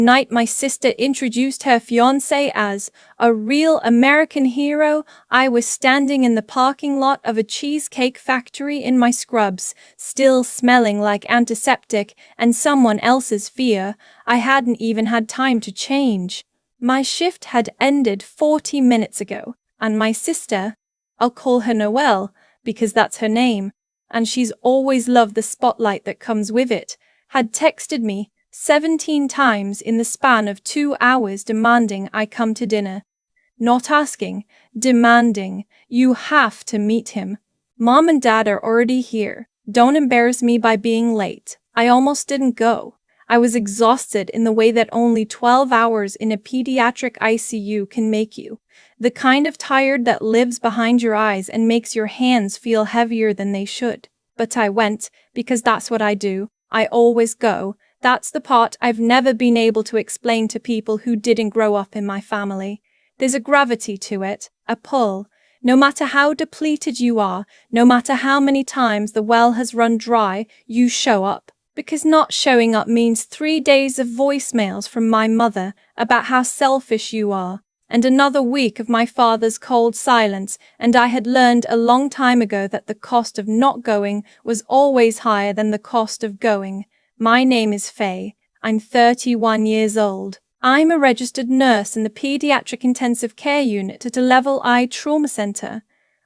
Night my sister introduced her fiancé as a real American hero. I was standing in the parking lot of a cheesecake factory in my scrubs, still smelling like antiseptic and someone else's fear. I hadn't even had time to change. My shift had ended 40 minutes ago, and my sister, I'll call her Noelle because that's her name, and she's always loved the spotlight that comes with it, had texted me 17 times in the span of 2 hours demanding I come to dinner. Not asking, demanding. You have to meet him. Mom and Dad are already here. Don't embarrass me by being late. I almost didn't go. I was exhausted in the way that only 12 hours in a pediatric ICU can make you. The kind of tired that lives behind your eyes and makes your hands feel heavier than they should. But I went, because that's what I do. I always go. That's the part I've never been able to explain to people who didn't grow up in my family. There's a gravity to it, a pull. No matter how depleted you are, no matter how many times the well has run dry, you show up. Because not showing up means 3 days of voicemails from my mother about how selfish you are, and another week of my father's cold silence, and I had learned a long time ago that the cost of not going was always higher than the cost of going. My name is Faye. I'm 31 years old. I'm a registered nurse in the pediatric intensive care unit at a level I trauma center.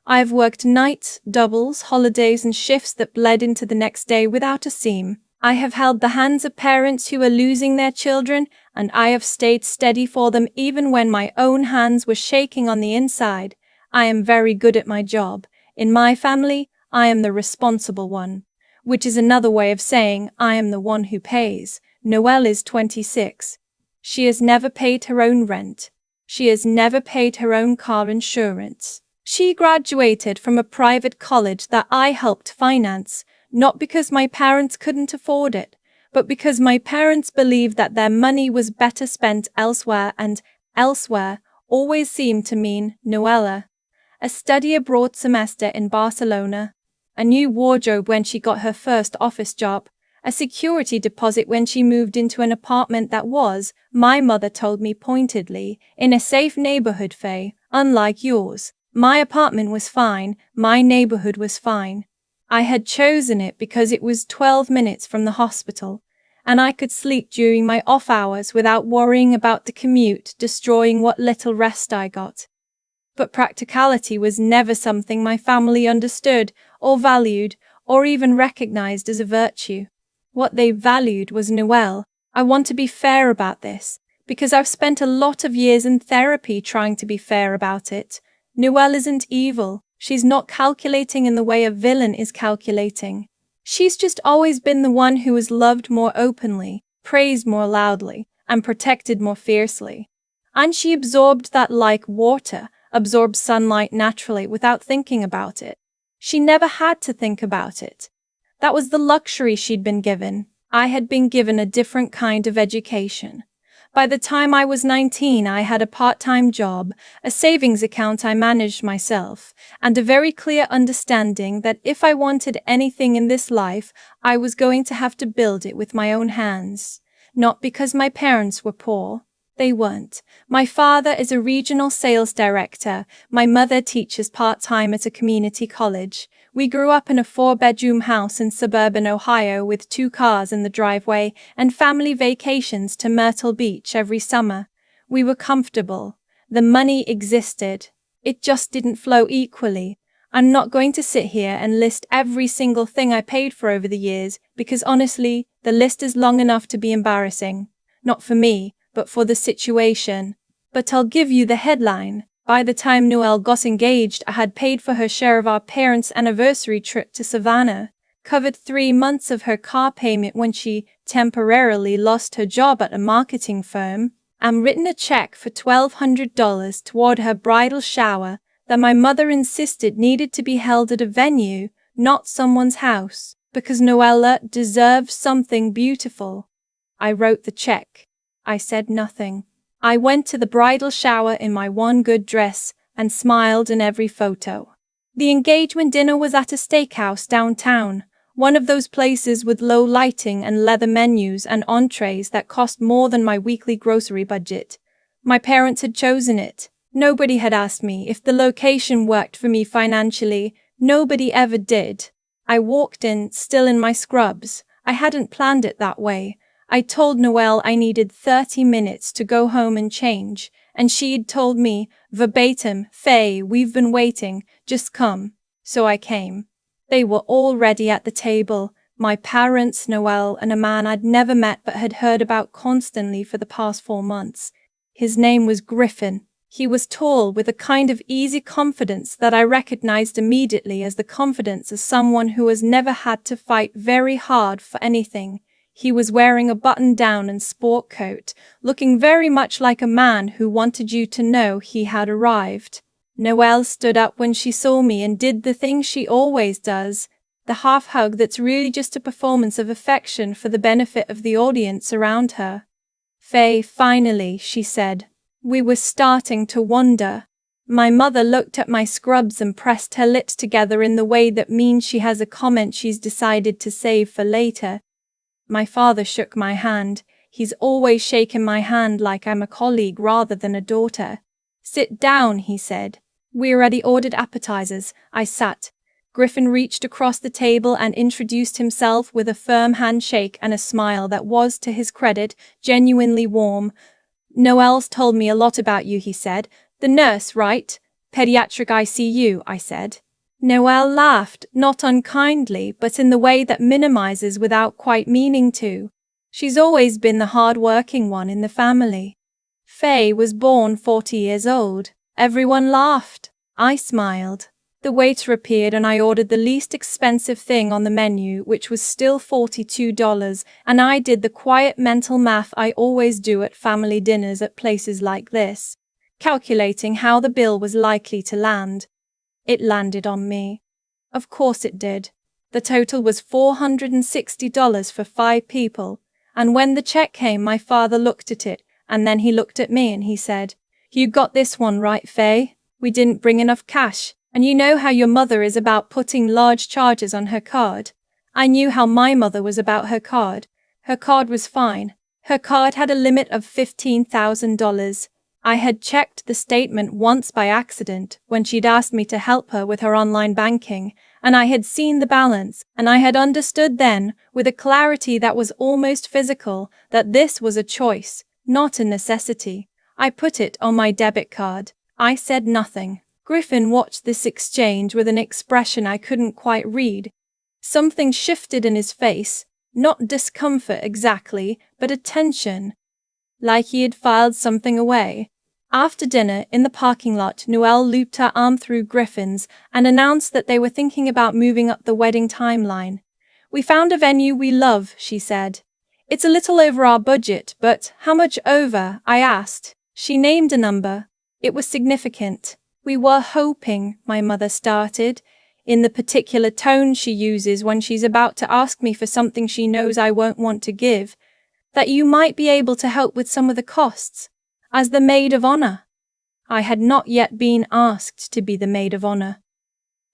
I've worked nights, doubles, holidays, and shifts that bled into the next day without a seam. I have held the hands of parents who are losing their children, and I have stayed steady for them even when my own hands were shaking on the inside. I am very good at my job. In my family, I am the responsible one. Which is another way of saying I am the one who pays. Noelle is 26. She has never paid her own rent. She has never paid her own car insurance. She graduated from a private college that I helped finance, not because my parents couldn't afford it, but because my parents believed that their money was better spent elsewhere, and elsewhere always seemed to mean Noella. A study abroad semester in Barcelona. A new wardrobe when she got her first office job, a security deposit when she moved into an apartment that was, my mother told me pointedly, in a safe neighborhood, Faye, unlike yours. My apartment was fine, my neighborhood was fine. I had chosen it because it was 12 minutes from the hospital, and I could sleep during my off hours without worrying about the commute destroying what little rest I got. But practicality was never something my family understood, or valued, or even recognized as a virtue. What they valued was Noelle. I want to be fair about this, because I've spent a lot of years in therapy trying to be fair about it. Noelle isn't evil. She's not calculating in the way a villain is calculating. She's just always been the one who was loved more openly, praised more loudly, and protected more fiercely. And she absorbed that like water absorbs sunlight naturally without thinking about it. She never had to think about it. That was the luxury she'd been given. I had been given a different kind of education. By the time I was 19, I had a part-time job, a savings account I managed myself, and a very clear understanding that if I wanted anything in this life, I was going to have to build it with my own hands. Not because my parents were poor. They weren't. My father is a regional sales director. My mother teaches part-time at a community college. We grew up in a 4-bedroom house in suburban Ohio with 2 cars in the driveway and family vacations to Myrtle Beach every summer. We were comfortable. The money existed. It just didn't flow equally. I'm not going to sit here and list every single thing I paid for over the years because honestly, the list is long enough to be embarrassing. Not for me, but for the situation. But I'll give you the headline. By the time Noelle got engaged, I had paid for her share of our parents' anniversary trip to Savannah, covered 3 months of her car payment when she temporarily lost her job at a marketing firm, and written a check for $1,200 toward her bridal shower that my mother insisted needed to be held at a venue, not someone's house, because Noella deserved something beautiful. I wrote the check. I said nothing. I went to the bridal shower in my one good dress and smiled in every photo. The engagement dinner was at a steakhouse downtown, One of those places with low lighting and leather menus and entrees that cost more than my weekly grocery budget. My parents had chosen it. Nobody had asked me if the location worked for me financially. Nobody ever did. I walked in, still in my scrubs. I hadn't planned it that way. I told Noelle I needed 30 minutes to go home and change, and she'd told me, verbatim, "Faye, we've been waiting, just come." So I came. They were all ready at the table, my parents, Noelle, and a man I'd never met but had heard about constantly for the past 4 months. His name was Griffin. He was tall, with a kind of easy confidence that I recognized immediately as the confidence of someone who has never had to fight very hard for anything. He was wearing a button-down and sport coat, looking very much like a man who wanted you to know he had arrived. Noelle stood up when she saw me and did the thing she always does, the half hug that's really just a performance of affection for the benefit of the audience around her. "Faye, finally," she said. We were starting to wonder. My mother looked at my scrubs and pressed her lips together in the way that means she has a comment she's decided to save for later. My father shook my hand. He's always shaken my hand like I'm a colleague rather than a daughter. "Sit down," he said. "We already ordered appetizers." I sat. Griffin reached across the table and introduced himself with a firm handshake and a smile that was, to his credit, genuinely warm. "Noelle's told me a lot about you," he said. "The nurse, right? Pediatric ICU," I said. Noelle laughed, not unkindly, but in the way that minimizes without quite meaning to. She's always been the hard-working one in the family. Faye was born 40 years old. Everyone laughed. I smiled. The waiter appeared and I ordered the least expensive thing on the menu, which was still $42, and I did the quiet mental math I always do at family dinners at places like this, calculating how the bill was likely to land. It landed on me. Of course it did. The total was $460 for 5 people, and when the check came my father looked at it, and then he looked at me and he said, "You got this one right, Faye. We didn't bring enough cash, and you know how your mother is about putting large charges on her card. I knew how my mother was about her card. Her card was fine. Her card had a limit of $15,000. I had checked the statement once by accident when she'd asked me to help her with her online banking, and I had seen the balance, and I had understood then, with a clarity that was almost physical, that this was a choice, not a necessity. I put it on my debit card. I said nothing. Griffin watched this exchange with an expression I couldn't quite read. Something shifted in his face, not discomfort exactly, but attention, like he had filed something away. After dinner, in the parking lot, Noelle looped her arm through Griffin's and announced that they were thinking about moving up the wedding timeline. "We found a venue we love," she said. "It's a little over our budget, but how much over?" I asked. She named a number. It was significant. "We were hoping," my mother started, in the particular tone she uses when she's about to ask me for something she knows I won't want to give, "that you might be able to help with some of the costs, as the maid of honor." I had not yet been asked to be the maid of honor.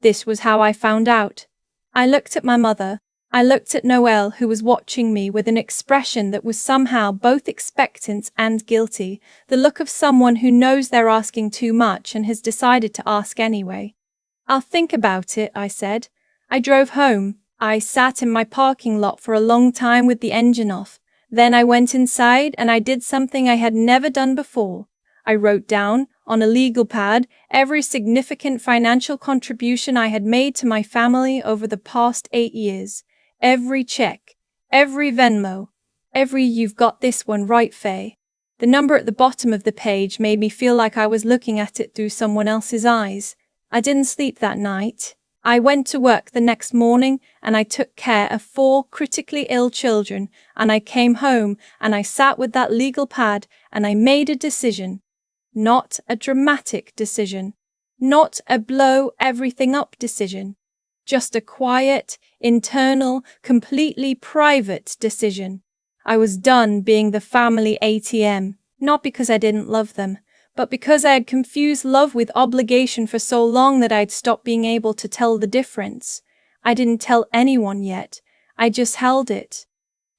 This was how I found out. I looked at my mother. I looked at Noelle, who was watching me with an expression that was somehow both expectant and guilty, the look of someone who knows they're asking too much and has decided to ask anyway. "I'll think about it," I said. I drove home. I sat in my parking lot for a long time with the engine off. Then I went inside and I did something I had never done before. I wrote down, on a legal pad, every significant financial contribution I had made to my family over the past 8 years. Every check, every Venmo, every "you've got this one right, Faye." The number at the bottom of the page made me feel like I was looking at it through someone else's eyes. I didn't sleep that night. I went to work the next morning and I took care of 4 critically ill children, and I came home and I sat with that legal pad and I made a decision. Not a dramatic decision. Not a blow everything up decision. Just a quiet, internal, completely private decision. I was done being the family ATM, not because I didn't love them, but because I had confused love with obligation for so long that I'd stopped being able to tell the difference. I didn't tell anyone yet. I just held it.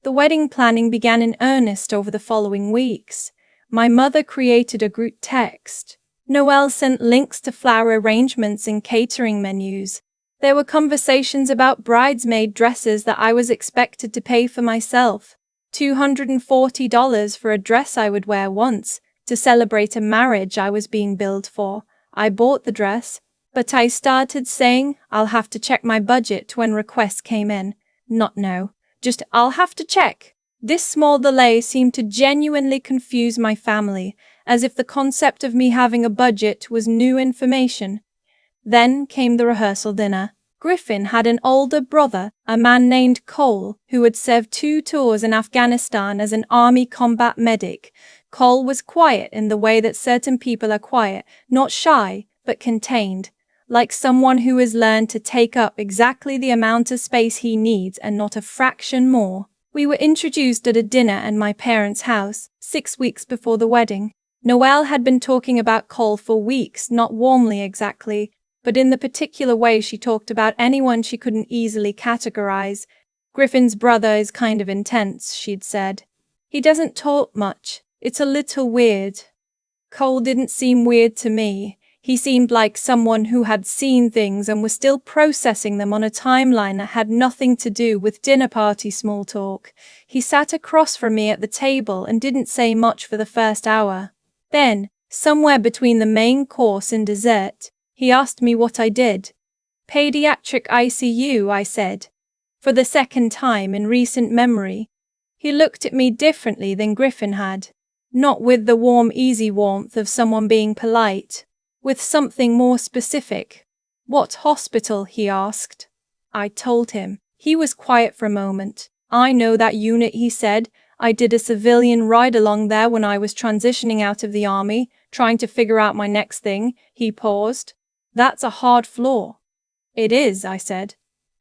The wedding planning began in earnest over the following weeks. My mother created a group text. Noelle sent links to flower arrangements and catering menus. There were conversations about bridesmaid dresses that I was expected to pay for myself. $240 for a dress I would wear once, to celebrate a marriage I was being billed for. I bought the dress, but I started saying I'll have to check my budget when requests came in. Not no, just I'll have to check. This small delay seemed to genuinely confuse my family, as if the concept of me having a budget was new information. Then came the rehearsal dinner. Griffin had an older brother, a man named Cole, who had served 2 tours in Afghanistan as an army combat medic. Cole was quiet in the way that certain people are quiet, not shy, but contained, like someone who has learned to take up exactly the amount of space he needs and not a fraction more. We were introduced at a dinner at my parents' house, 6 weeks before the wedding. Noelle had been talking about Cole for weeks, not warmly exactly, but in the particular way she talked about anyone she couldn't easily categorize. Griffin's brother is kind of intense, she'd said. He doesn't talk much. It's a little weird. Cole didn't seem weird to me. He seemed like someone who had seen things and was still processing them on a timeline that had nothing to do with dinner party small talk. He sat across from me at the table and didn't say much for the first hour. Then, somewhere between the main course and dessert, he asked me what I did. Pediatric ICU, I said. For the second time in recent memory. He looked at me differently than Griffin had. Not with the warm, easy warmth of someone being polite. With something more specific. What hospital? He asked. I told him. He was quiet for a moment. I know that unit, he said. I did a civilian ride-along there when I was transitioning out of the army, trying to figure out my next thing. He paused. That's a hard floor. It is, I said.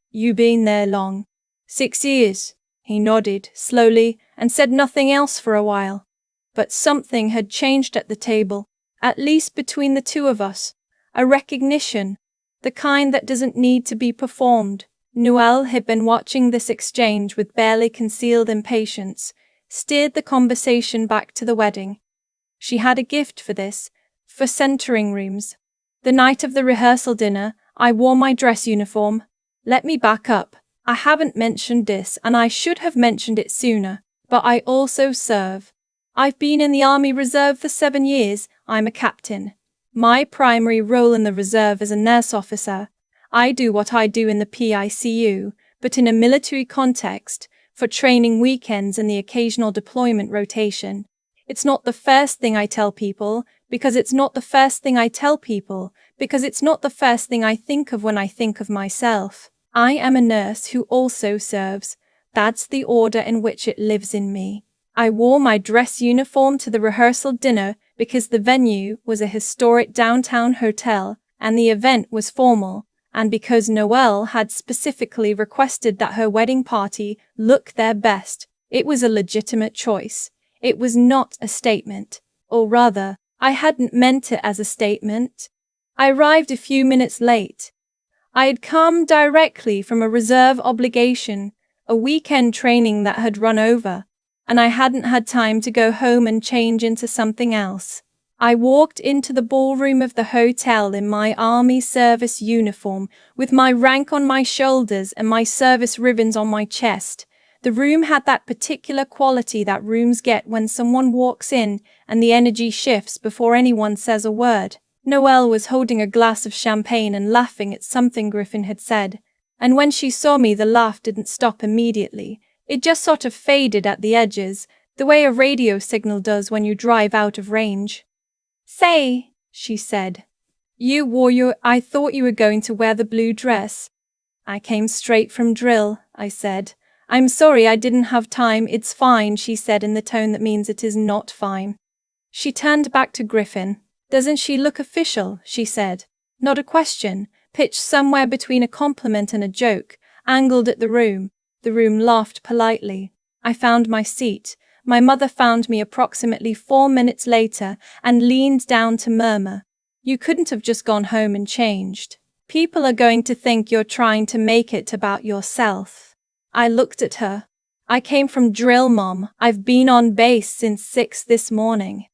You been there long? 6 years. He nodded, slowly, and said nothing else for a while. But something had changed at the table, at least between the two of us. A recognition, the kind that doesn't need to be performed. Noelle had been watching this exchange with barely concealed impatience, steered the conversation back to the wedding. She had a gift for this, for centering rooms. The night of the rehearsal dinner, I wore my dress uniform. Let me back up. I haven't mentioned this, and I should have mentioned it sooner, but I also serve. I've been in the Army Reserve for 7 years. I'm a captain. My primary role in the reserve is a nurse officer. I do what I do in the PICU, but in a military context, for training weekends and the occasional deployment rotation. It's not the first thing I tell people, because it's not the first thing I tell people, because it's not the first thing I think of when I think of myself. I am a nurse who also serves. That's the order in which it lives in me. I wore my dress uniform to the rehearsal dinner because the venue was a historic downtown hotel and the event was formal, and because Noelle had specifically requested that her wedding party look their best. It was a legitimate choice. It was not a statement. Or rather, I hadn't meant it as a statement. I arrived a few minutes late. I had come directly from a reserve obligation, a weekend training that had run over, and I hadn't had time to go home and change into something else. I walked into the ballroom of the hotel in my army service uniform, with my rank on my shoulders and my service ribbons on my chest. The room had that particular quality that rooms get when someone walks in and the energy shifts before anyone says a word. Noelle was holding a glass of champagne and laughing at something Griffin had said, and when she saw me the laugh didn't stop immediately. It just sort of faded at the edges, the way a radio signal does when you drive out of range. "Say," she said, I thought you were going to wear the blue dress." "I came straight from drill," I said. "I'm sorry I didn't have time." "It's fine," she said in the tone that means it is not fine. She turned back to Griffin. "Doesn't she look official?" she said. Not a question, pitched somewhere between a compliment and a joke, angled at the room. The room laughed politely. I found my seat. My mother found me approximately 4 minutes later and leaned down to murmur, "You couldn't have just gone home and changed." People are going to think you're trying to make it about yourself. I looked at her. I came from drill, Mom. I've been on base since 6 this morning.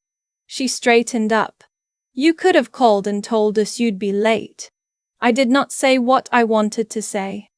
She straightened up. You could have called and told us you'd be late. I did not say what I wanted to say.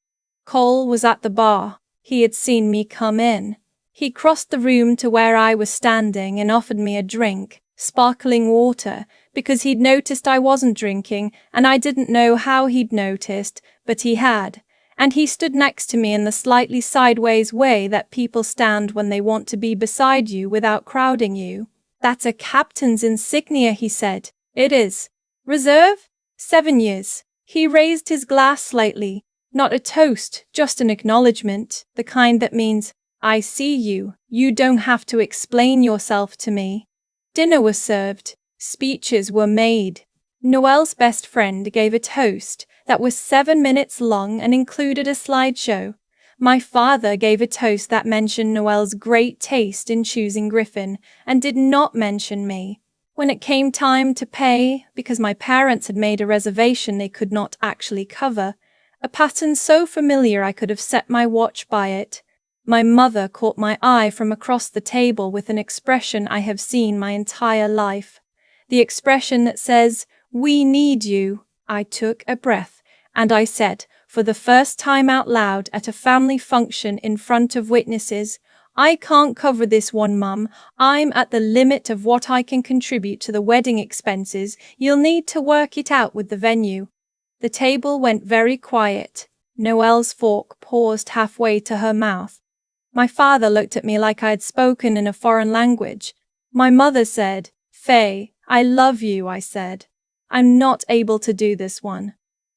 Cole was at the bar. He had seen me come in. He crossed the room to where I was standing and offered me a drink, sparkling water, because he'd noticed I wasn't drinking, and I didn't know how he'd noticed, but he had. And he stood next to me in the slightly sideways way that people stand when they want to be beside you without crowding you. That's a captain's insignia, he said. It is. Reserve? 7 years. He raised his glass slightly. Not a toast, just an acknowledgement, the kind that means, I see you, you don't have to explain yourself to me. Dinner was served. Speeches were made. Noelle's best friend gave a toast that was 7 minutes long and included a slideshow. My father gave a toast that mentioned Noelle's great taste in choosing Griffin and did not mention me. When it came time to pay, because my parents had made a reservation they could not actually cover, a pattern so familiar I could have set my watch by it, my mother caught my eye from across the table with an expression I have seen my entire life. The expression that says, "We need you." I took a breath, and I said, for the first time out loud at a family function in front of witnesses, I can't cover this one, Mum. I'm at the limit of what I can contribute to the wedding expenses. You'll need to work it out with the venue. The table went very quiet. Noelle's fork paused halfway to her mouth. My father looked at me like I had spoken in a foreign language. My mother said, "Faye, I love you," I said. I'm not able to do this one.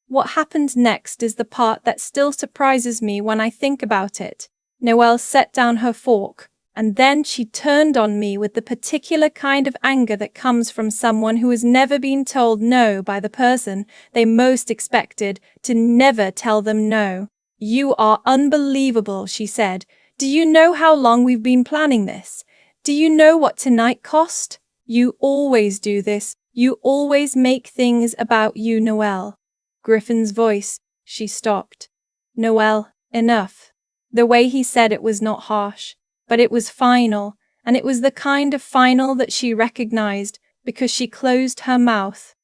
What happened next is the part that still surprises me when I think about it. Noelle set down her fork, and then she turned on me with the particular kind of anger that comes from someone who has never been told no by the person they most expected to never tell them no. "You are unbelievable," she said. "Do you know how long we've been planning this? Do you know what tonight cost? You always do this. You always make things about you, Noelle." Griffin's voice. She stopped. "Noelle, enough." The way he said it was not harsh, but it was final, and it was the kind of final that she recognized because she closed her mouth.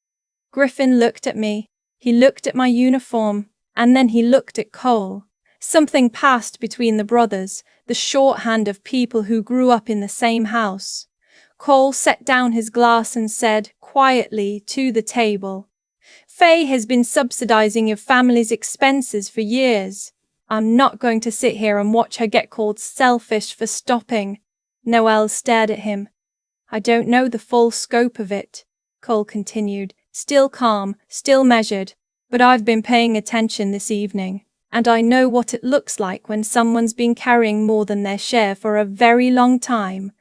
Griffin looked at me. He looked at my uniform, and then he looked at Cole. Something passed between the brothers, the shorthand of people who grew up in the same house. Cole set down his glass and said, quietly, to the table, "Faye has been subsidizing your family's expenses for years. I'm not going to sit here and watch her get called selfish for stopping." Noelle stared at him. "I don't know the full scope of it," Cole continued, still calm, still measured, "but I've been paying attention this evening, and I know what it looks like when someone's been carrying more than their share for a very long time."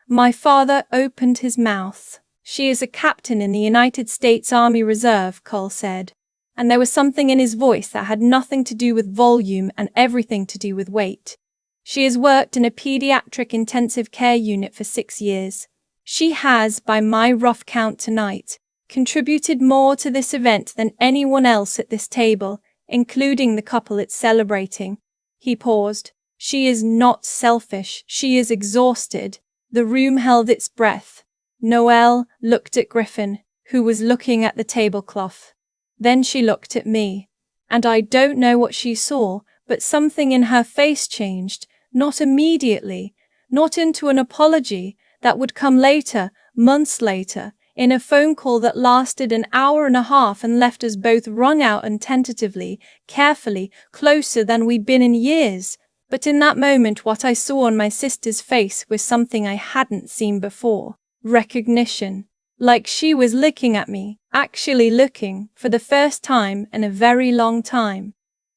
My father opened his mouth. "She is a captain in the United States Army Reserve," Cole said. And there was something in his voice that had nothing to do with volume and everything to do with weight. "She has worked in a pediatric intensive care unit for 6 years. She has, by my rough count tonight, contributed more to this event than anyone else at this table, including the couple it's celebrating." He paused. "She is not selfish. She is exhausted." The room held its breath. Noelle looked at Griffin, who was looking at the tablecloth. Then she looked at me, and I don't know what she saw, but something in her face changed, not immediately, not into an apology that would come later, months later, in a phone call that lasted an hour and a half and left us both wrung out and tentatively, carefully, closer than we'd been in years. But in that moment what I saw on my sister's face was something I hadn't seen before. Recognition. Like she was looking at me, actually looking, for the first time in a very long time.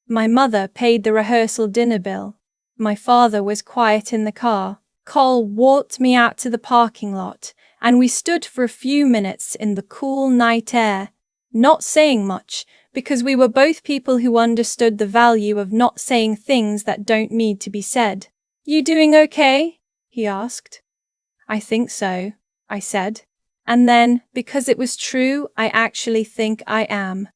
My mother paid the rehearsal dinner bill. My father was quiet in the car. Cole walked me out to the parking lot, and we stood for a few minutes in the cool night air, not saying much, because we were both people who understood the value of not saying things that don't need to be said. "You doing okay?" he asked. "I think so," I said. And then, because it was true, "I actually think I am."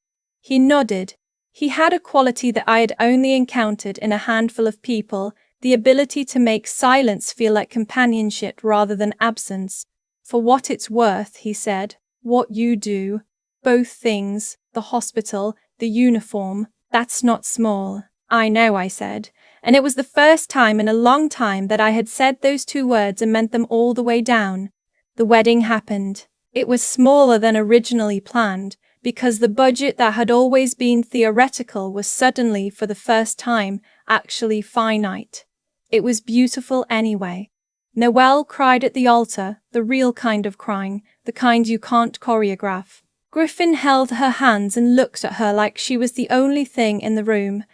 He nodded. He had a quality that I had only encountered in a handful of people, the ability to make silence feel like companionship rather than absence. For what it's worth, he said, what you do, both things, the hospital, the uniform, that's not small. I know, I said, and it was the first time in a long time that I had said those two words and meant them all the way down. The wedding happened. It was smaller than originally planned, because the budget that had always been theoretical was suddenly, for the first time, actually finite. It was beautiful anyway. Noelle cried at the altar, the real kind of crying, the kind you can't choreograph. Griffin held her hands and looked at her like she was the only thing in the room.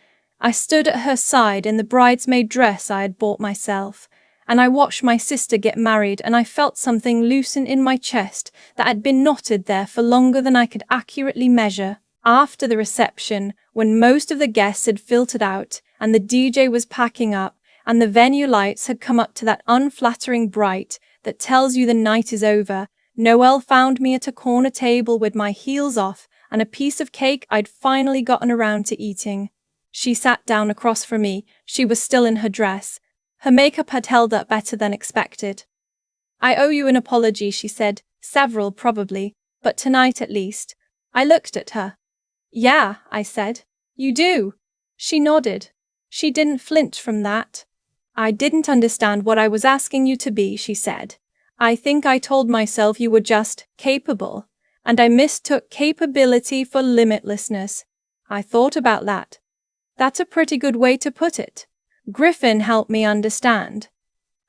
I stood at her side in the bridesmaid dress I had bought myself, and I watched my sister get married, and I felt something loosen in my chest that had been knotted there for longer than I could accurately measure. After the reception, when most of the guests had filtered out, and the DJ was packing up, and the venue lights had come up to that unflattering bright that tells you the night is over, Noelle found me at a corner table with my heels off and a piece of cake I'd finally gotten around to eating. She sat down across from me. She was still in her dress. Her makeup had held up better than expected. I owe you an apology, she said. Several, probably, but tonight at least. I looked at her. Yeah, I said. You do. She nodded. She didn't flinch from that. I didn't understand what I was asking you to be, she said. I think I told myself you were just capable, and I mistook capability for limitlessness. I thought about that. That's a pretty good way to put it. Griffin helped me understand.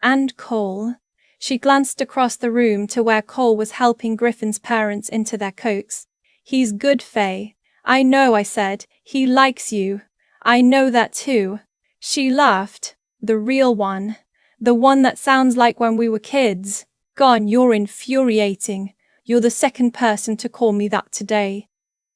And Cole. She glanced across the room to where Cole was helping Griffin's parents into their coats. He's good, Faye. I know, I said. He likes you. I know that too. She laughed. The real one. The one that sounds like when we were kids. God, you're infuriating. You're the second person to call me that today.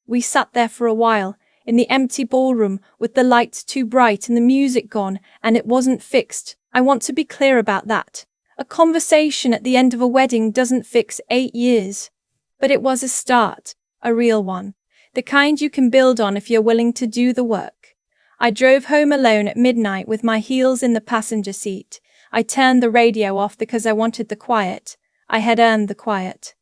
We sat there for a while, in the empty ballroom, with the lights too bright and the music gone, and it wasn't fixed. I want to be clear about that. A conversation at the end of a wedding doesn't fix 8 years. But it was a start, a real one. The kind you can build on if you're willing to do the work. I drove home alone at midnight with my heels in the passenger seat. I turned the radio off because I wanted the quiet. I had earned the quiet.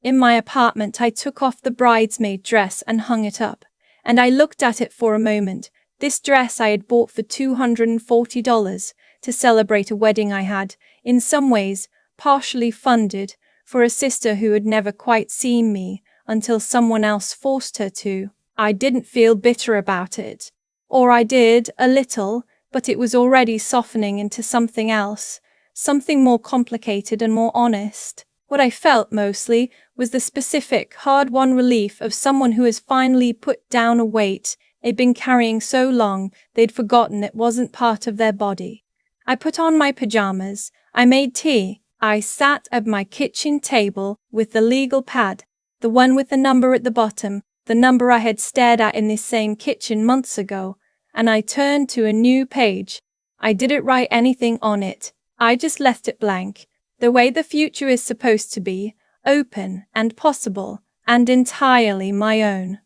In my apartment, I took off the bridesmaid dress and hung it up. And I looked at it for a moment. This dress I had bought for $240 to celebrate a wedding I had, in some ways, partially funded, for a sister who had never quite seen me until someone else forced her to. I didn't feel bitter about it. Or I did, a little, but it was already softening into something else, something more complicated and more honest. What I felt mostly was the specific, hard-won relief of someone who has finally put down a weight they'd been carrying so long they'd forgotten it wasn't part of their body. I put on my pajamas. I made tea. I sat at my kitchen table with the legal pad, the one with the number at the bottom, the number I had stared at in this same kitchen months ago, and I turned to a new page. I didn't write anything on it. I just left it blank. The way the future is supposed to be, open and possible, and entirely my own.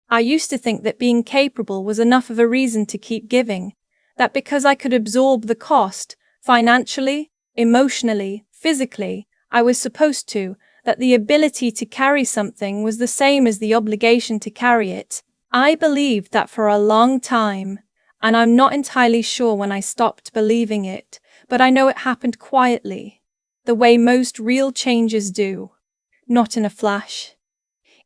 I used to think that being capable was enough of a reason to keep giving, that because I could absorb the cost, financially, emotionally, physically, I was supposed to, that the ability to carry something was the same as the obligation to carry it. I believed that for a long time, and I'm not entirely sure when I stopped believing it, but I know it happened quietly. The way most real changes do. Not in a flash.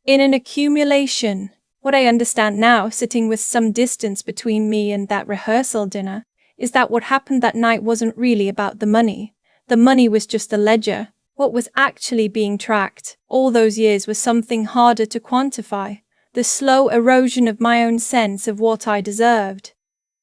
In an accumulation. What I understand now, sitting with some distance between me and that rehearsal dinner, is that what happened that night wasn't really about the money. The money was just a ledger. What was actually being tracked all those years was something harder to quantify. The slow erosion of my own sense of what I deserved.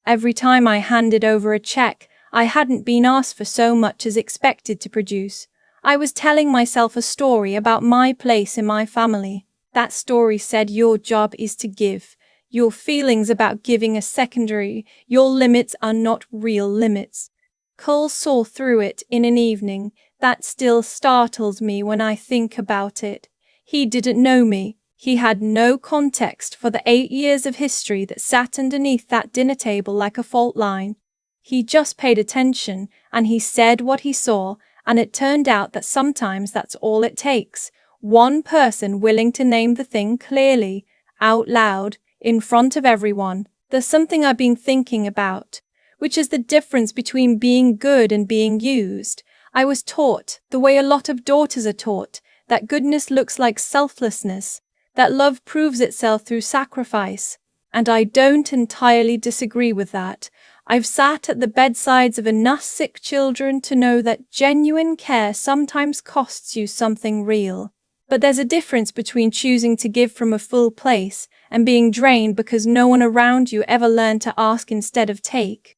Every time I handed over a check, I hadn't been asked for so much as expected to produce. I was telling myself a story about my place in my family. That story said your job is to give. Your feelings about giving are secondary. Your limits are not real limits. Cole saw through it in an evening that still startles me when I think about it. He didn't know me. He had no context for the 8 years of history that sat underneath that dinner table like a fault line. He just paid attention, and he said what he saw, and it turned out that sometimes that's all it takes. One person willing to name the thing clearly, out loud, in front of everyone. There's something I've been thinking about, which is the difference between being good and being used. I was taught, the way a lot of daughters are taught, that goodness looks like selflessness, that love proves itself through sacrifice. And I don't entirely disagree with that. I've sat at the bedsides of enough sick children to know that genuine care sometimes costs you something real. But there's a difference between choosing to give from a full place and being drained because no one around you ever learned to ask instead of take.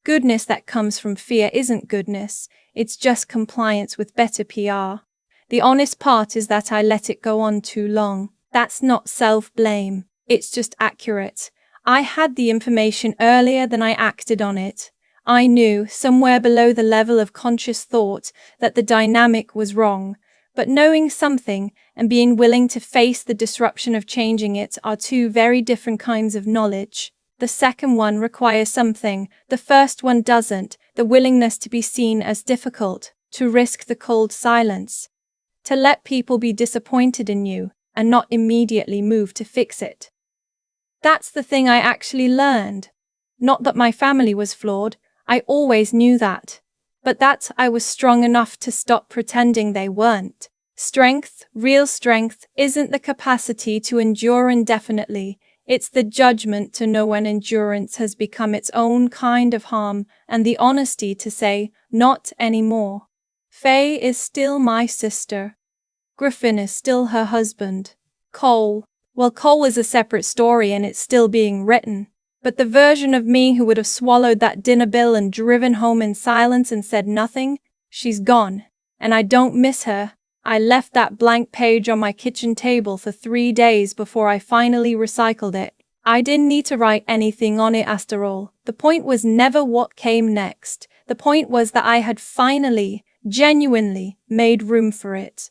Goodness that comes from fear isn't goodness, it's just compliance with better PR. The honest part is that I let it go on too long. That's not self-blame, it's just accurate. I had the information earlier than I acted on it. I knew, somewhere below the level of conscious thought, that the dynamic was wrong. But knowing something and being willing to face the disruption of changing it are two very different kinds of knowledge. The second one requires something, the first one doesn't, the willingness to be seen as difficult, to risk the cold silence, to let people be disappointed in you and not immediately move to fix it. That's the thing I actually learned. Not that my family was flawed, I always knew that. But that I was strong enough to stop pretending they weren't. Strength, real strength, isn't the capacity to endure indefinitely, it's the judgment to know when endurance has become its own kind of harm, and the honesty to say, not anymore. Faye is still my sister. Griffin is still her husband. Cole is a separate story and it's still being written. But the version of me who would have swallowed that dinner bill and driven home in silence and said nothing, she's gone. And I don't miss her. I left that blank page on my kitchen table for 3 days before I finally recycled it. I didn't need to write anything on it after all. The point was never what came next. The point was that I had finally, genuinely, made room for it.